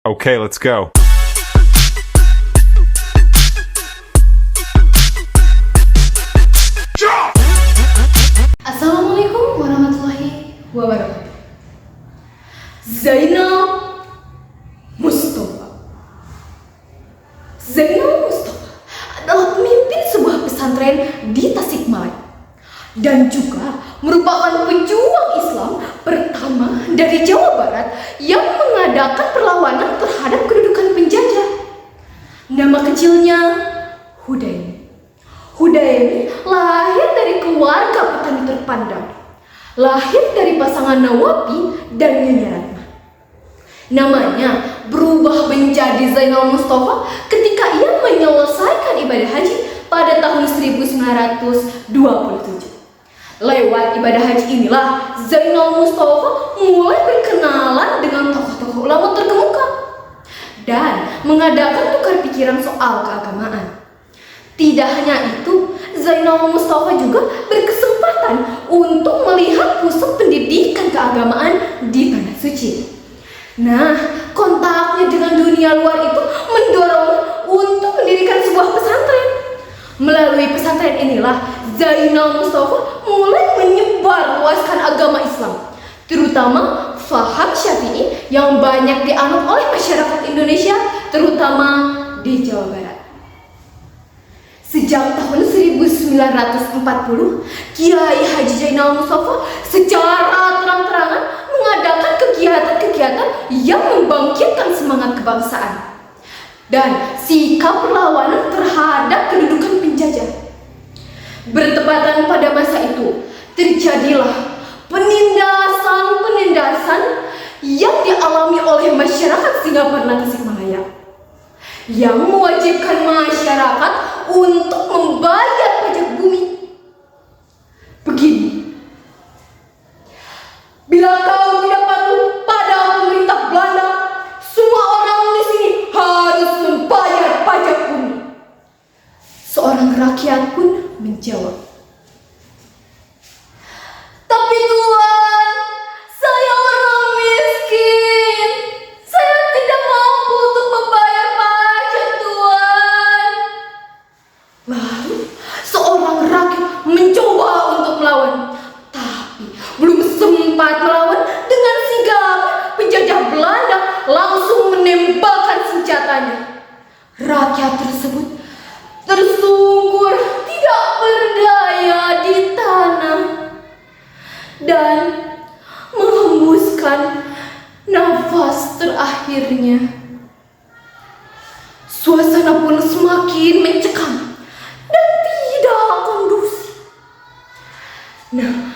Okay, let's go. Assalamualaikum warahmatullahi wabarakatuh. Zainal Mustafa adalah pemimpin sebuah pesantren di Tasikmalaya dan juga merupakan pejuang Islam pertama dari Jawa Barat yang mengadakan perlawanan terhadap kedudukan penjajah. Nama kecilnya Hudaini. Hudaini lahir dari keluarga petani terpandang. Lahir dari pasangan Nawapi dan Nyonya Ratna. Namanya berubah menjadi Zainal Mustafa ketika ia menyelesaikan ibadah haji pada tahun 1927. Lewat ibadah haji inilah Zainal Mustafa mulai berkenalan dengan tokoh-tokoh ulama terkemuka dan mengadakan tukar pikiran soal keagamaan. Tidak hanya itu, Zainal Mustafa juga berkesempatan untuk melihat pusat pendidikan keagamaan di Tanah Suci. Nah, kontaknya dengan dunia luar itu mendorongnya untuk mendirikan sebuah pesantren. Melalui pesantren inilah Zainal Mustafa mulai menyebarluaskan agama Islam, terutama faham Syafi'i yang banyak dianut oleh masyarakat Indonesia, terutama di Jawa Barat. Sejak tahun 1940, Kiai Haji Zainal Mustafa secara terang-terangan mengadakan kegiatan-kegiatan yang membangkitkan semangat kebangsaan dan sikap perlawanan terhadap kedudukan penjajah. Bertepatan pada masa itu, terjadilah penindasan yang dialami oleh masyarakat Singaparna Tasikmalaya yang mewajibkan masyarakat untuk membayar pajak bumi. Begini, bila kau tidak patuh pada pemerintah Belanda, semua orang di sini harus membayar pajak bumi. Seorang rakyat pun menjawab, "Tapi Tuan, saya orang miskin. Saya tidak mampu untuk membayar pajak, Tuan." Lalu seorang rakyat mencoba untuk melawan, tapi belum sempat melawan, dengan sigap penjajah Belanda langsung menembakkan senjatanya. Rakyat tersebut tersungkur tidak berdaya di tanah dan menghembuskan nafas terakhirnya. Suasana pun semakin mencekam dan tidak kondusif. Nah,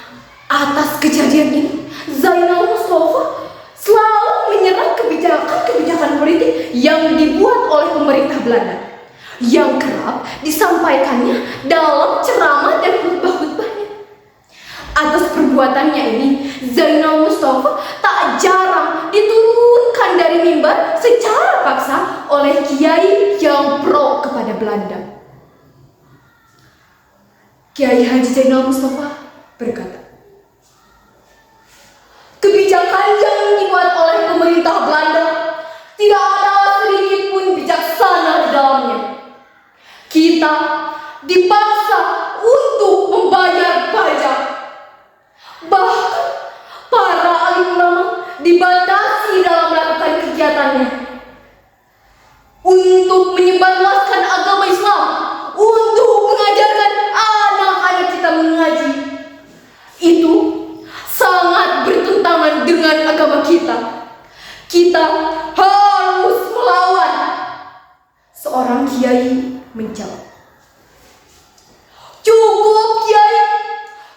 atas kejadian ini, Zainal Mustafa selalu menyerang kebijakan-kebijakan politik yang dibuat oleh pemerintah Belanda, yang kerap disampaikannya dalam ceramah dan khutbah-khutbahnya. Atas perbuatannya ini, Zainal Mustafa tak jarang diturunkan dari mimbar secara paksa oleh kiai yang pro kepada Belanda. Kiai Haji Zainal Mustafa berkata, "Kebijakan yang dibuat oleh pemerintah Belanda tidak ada sedikit pun bijaksana di dalamnya. Kita dipaksa untuk membayar pajak. Bahkan para alim ulama dibatasi dalam melakukan kegiatannya untuk menyebarluaskan agama Islam, untuk mengajarkan anak-anak kita mengaji. Itu sangat bertentangan dengan agama kita. Kita harus melawan." Seorang kiai menjawab, "Cukup, Kiai.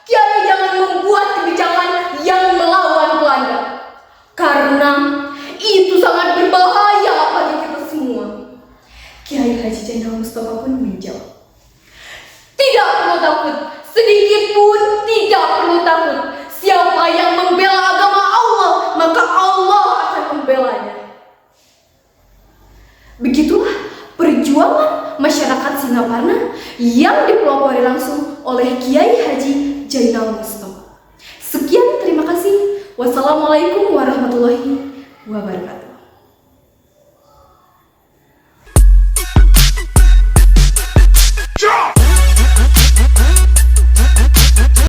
Kiai jangan membuat kebijakan yang melawan Belanda, karena itu sangat berbahaya bagi kita semua." Kiai Haji Zainal Mustafa pun menjawab, "Tidak perlu takut, sedikit pun tidak perlu takut. Siapa yang membela agama Allah, maka Allah akan membelanya." Begitulah perjuangan masyarakat Singaparna yang dipelopori langsung oleh Kiai Haji Zainal Mustafa. Sekian, terima kasih. Wassalamualaikum warahmatullahi wabarakatuh.